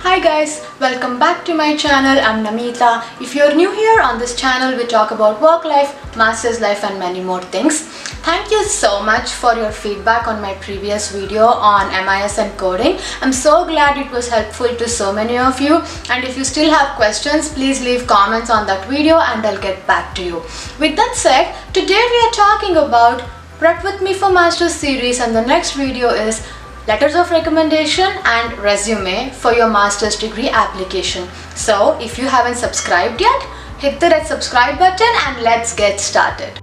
Hi guys, welcome back to my channel. I'm Namita. If you're new here on this channel, we talk about work life, master's life and many more things. Thank you so much for your feedback on my previous video on MIS and coding. I'm so glad it was helpful to so many of you, and if you still have questions, please leave comments on that video and I'll get back to you. With that said, today we are talking about Prep With Me for Masters series, and the next video is letters of recommendation and resume for your master's degree application. So if you haven't subscribed yet, hit the red subscribe button and let's get started.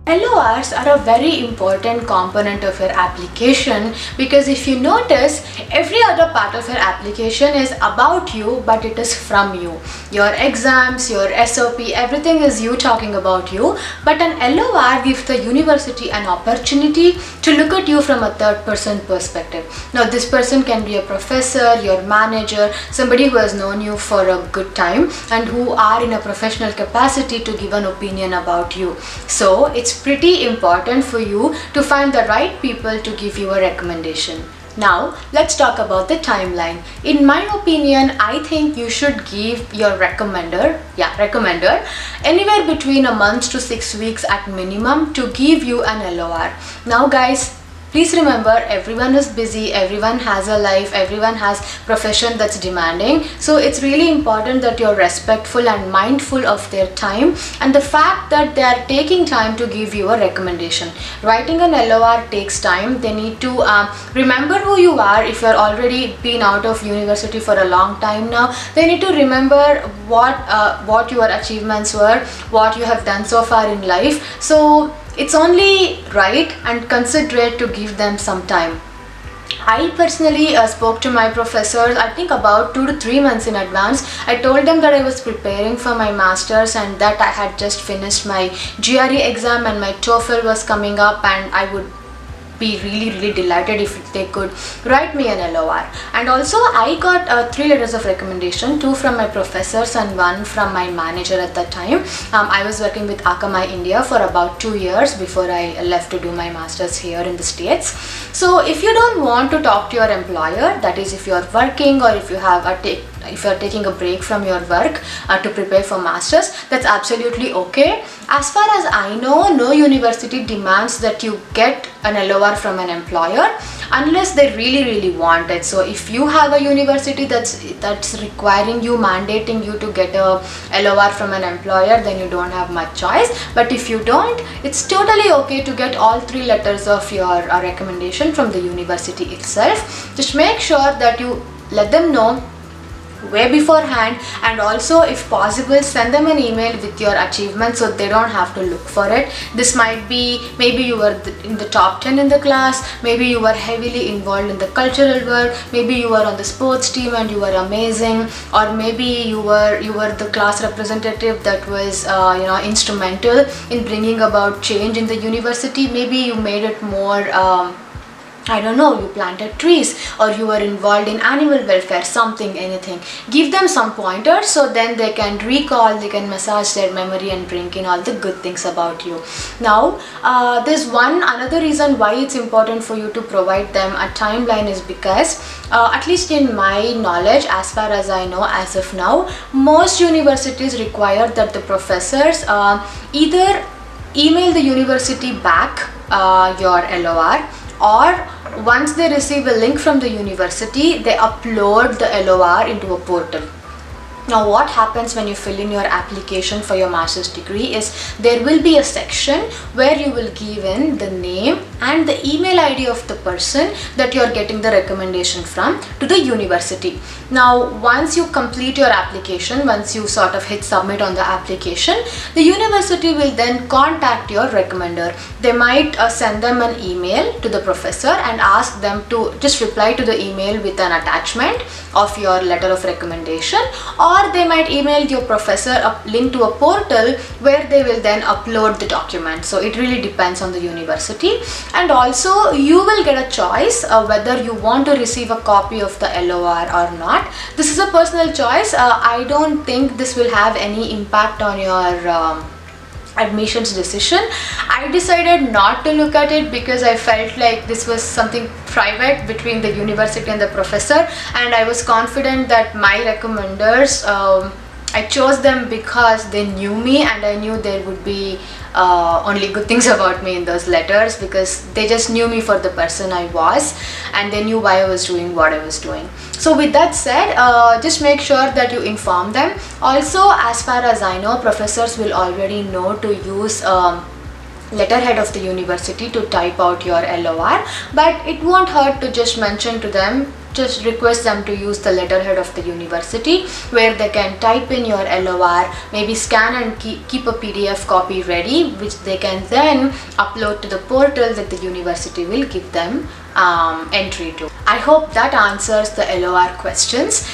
LORs are a very important component of your application because if you notice, every other part of your application is about you, but it is from you. Your exams, your SOP, everything is you talking about you, but an LOR gives the university an opportunity to look at you from a third person perspective. Now this person can be a professor, your manager, somebody who has known you for a good time and who are in a professional capacity to give an opinion about you. So it's pretty important for you to find the right people to give you a recommendation. Now let's talk about the timeline. In my opinion, I think you should give your recommender anywhere between a month to 6 weeks at minimum to give you an LOR. Now guys, please remember, everyone is busy, everyone has a life, everyone has profession that's demanding. So it's really important that you're respectful and mindful of their time and the fact that they are taking time to give you a recommendation. Writing an LOR takes time. They need to remember who you are. If you're already been out of university for a long time now, they need to remember what your achievements were, what you have done so far in life. So it's only right and considerate to give them some time. I personally spoke to my professors, I think about 2 to 3 months in advance. I told them that I was preparing for my master's and that I had just finished my GRE exam and my TOEFL was coming up, and I would be really delighted if they could write me an LOR. And also I got 3 letters of recommendation, 2 from my professors and 1 from my manager at that time. I was working with Akamai India for about 2 years before I left to do my masters here in the States. So if you don't want to talk to your employer, that is if you are working or if you have if you are taking a break from your work to prepare for masters, that's absolutely okay. As far as I know, no university demands that you get an LOR from an employer unless they really want it. So if you have a university that's requiring you, mandating you to get a LOR from an employer, then you don't have much choice. But if you don't, it's totally okay to get all 3 letters of your recommendation from the university itself. Just make sure that you let them know way beforehand, and also if possible send them an email with your achievements so they don't have to look for it. This might be, maybe you were in the top 10 in the class, maybe you were heavily involved in the cultural work, maybe you were on the sports team and you were amazing, or maybe you were the class representative that was instrumental in bringing about change in the university. Maybe you made it more I don't know, you planted trees or you were involved in animal welfare, something, anything. Give them some pointers so then they can recall, they can massage their memory and bring in all the good things about you. Now, there's another reason why it's important for you to provide them a timeline is because at least in my knowledge, as far as I know as of now, most universities require that the professors either email the university back your LOR, or once they receive a link from the university, they upload the LOR into a portal. Now what happens when you fill in your application for your master's degree is there will be a section where you will give in the name and the email ID of the person that you are getting the recommendation from to the university. Now once you complete your application, once you sort of hit submit on the application, the university will then contact your recommender. They might send them an email to the professor and ask them to just reply to the email with an attachment of your letter of recommendation, or they might email your professor a link to a portal where they will then upload the document. So it really depends on the university, and also you will get a choice whether you want to receive a copy of the LOR or not. This is a personal choice. I don't think this will have any impact on your admissions decision. I decided not to look at it because I felt like this was something private between the university and the professor, and I was confident that my recommenders, I chose them because they knew me, and I knew there would be only good things about me in those letters, because they just knew me for the person I was, and they knew why I was doing what I was doing. So with that said, just make sure that you inform them. Also, as far as I know, professors will already know to use letterhead of the university to type out your LOR, but it won't hurt to just mention to them, just request them to use the letterhead of the university, where they can type in your LOR, maybe scan and keep a PDF copy ready, which they can then upload to the portal that the university will give them entry to. I hope that answers the LOR questions.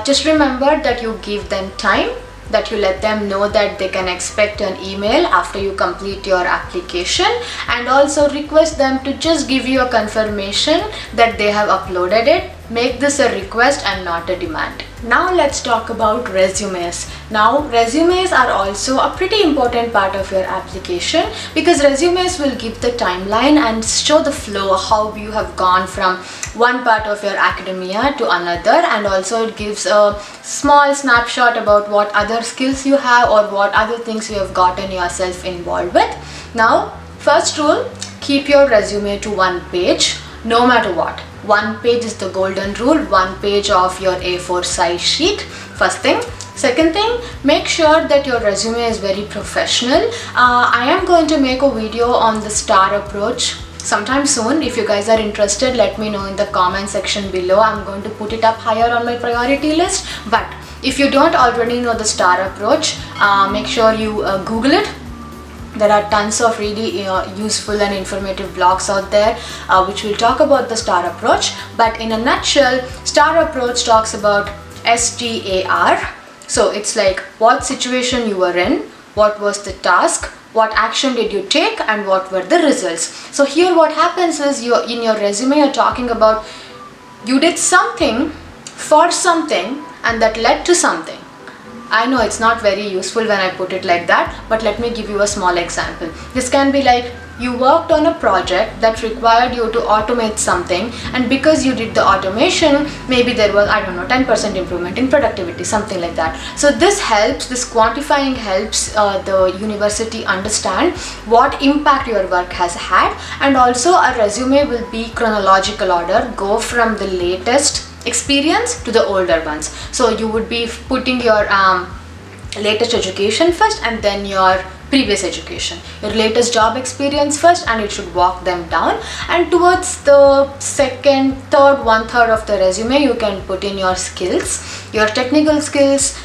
Just remember that you give them time, that you let them know that they can expect an email after you complete your application, and also request them to just give you a confirmation that they have uploaded it. Make this a request and not a demand. Now let's talk about resumes. Now resumes are also a pretty important part of your application, because resumes will give the timeline and show the flow, how you have gone from one part of your academia to another, and also it gives a small snapshot about what other skills you have or what other things you have gotten yourself involved with. Now, first rule, keep your resume to one page no matter what. One page is the golden rule, one page of your A4 size sheet. First thing. Second thing, make sure that your resume is very professional. I am going to make a video on the STAR approach sometime soon. If you guys are interested, let me know in the comment section below. I'm going to put it up higher on my priority list. But if you don't already know the STAR approach, make sure you Google it. There are tons of really useful and informative blogs out there which will talk about the STAR approach. But in a nutshell, STAR approach talks about STAR. So it's like what situation you were in, what was the task, what action did you take, and what were the results. So here what happens is, in your resume you're talking about you did something for something and that led to something. I know it's not very useful when I put it like that, but let me give you a small example. This can be like, you worked on a project that required you to automate something, and because you did the automation, maybe there was, I don't know, 10% improvement in productivity, something like that. So this helps, this quantifying helps the university understand what impact your work has had. And also a resume will be chronological order, go from the latest experience to the older ones. So you would be putting your latest education first, and then your previous education, your latest job experience first, and it should walk them down. And towards the second, third, 1/3 of the resume, you can put in your skills, your technical skills,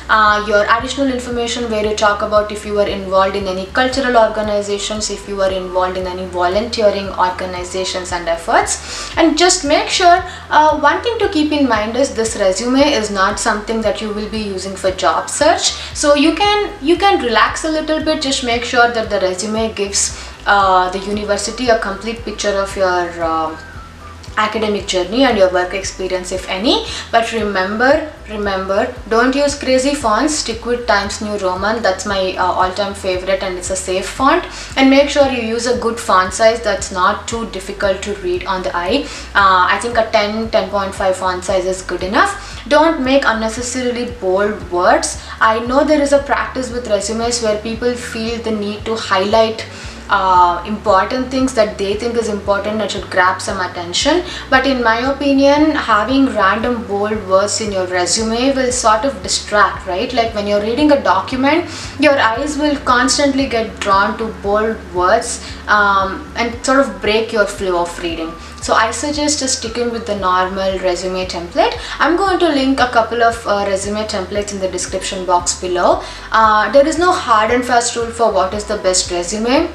your additional information where you talk about if you were involved in any cultural organizations, if you were involved in any volunteering organizations and efforts. And just make sure, one thing to keep in mind is this resume is not something that you will be using for job search. So you can relax a little bit. Just make sure that the resume gives the university a complete picture of your academic journey and your work experience, if any. But remember, don't use crazy fonts. Stick with Times New Roman. That's my all-time favorite, and it's a safe font. And make sure you use a good font size that's not too difficult to read on the eye. I think a 10.5 font size is good enough. Don't make unnecessarily bold words. I know there is a practice with resumes where people feel the need to highlight important things that they think is important and should grab some attention. But in my opinion, having random bold words in your resume will sort of distract, right? Like when you're reading a document, your eyes will constantly get drawn to bold words and sort of break your flow of reading. So I suggest just sticking with the normal resume template. I'm going to link a couple of resume templates in the description box below. There is no hard and fast rule for what is the best resume.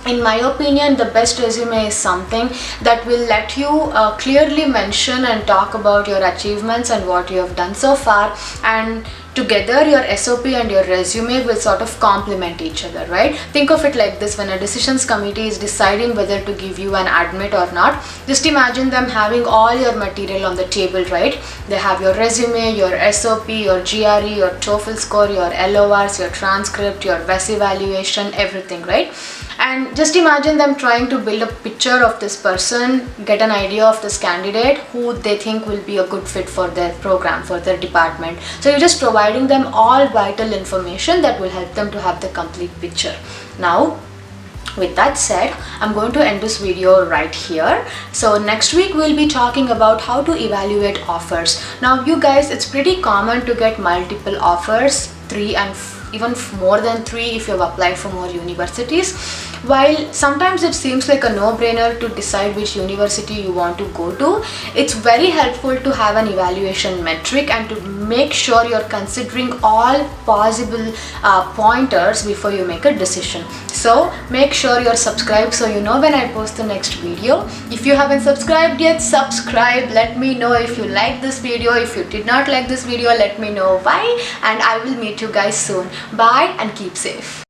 In my opinion, the best resume is something that will let you clearly mention and talk about your achievements and what you have done so far, and together your SOP and your resume will sort of complement each other, right? Think of it like this: when a decisions committee is deciding whether to give you an admit or not, just imagine them having all your material on the table, right? They have your resume, your SOP, your GRE, your TOEFL score, your LORs, your transcript, your VES evaluation, everything, right? And just imagine them trying to build a picture of this person, get an idea of this candidate who they think will be a good fit for their program, for their department. So you're just providing them all vital information that will help them to have the complete picture. Now, with that said, I'm going to end this video right here. So next week we'll be talking about how to evaluate offers. Now you guys, it's pretty common to get multiple offers, 3 and even more than 3 if you've applied for more universities. While sometimes it seems like a no-brainer to decide which university you want to go to, it's very helpful to have an evaluation metric and to make sure you're considering all possible pointers before you make a decision. So make sure you're subscribed so you know when I post the next video. If you haven't subscribed yet, subscribe. Let me know if you like this video. If you did not like this video, let me know why, and I will meet you guys soon. Bye and keep safe.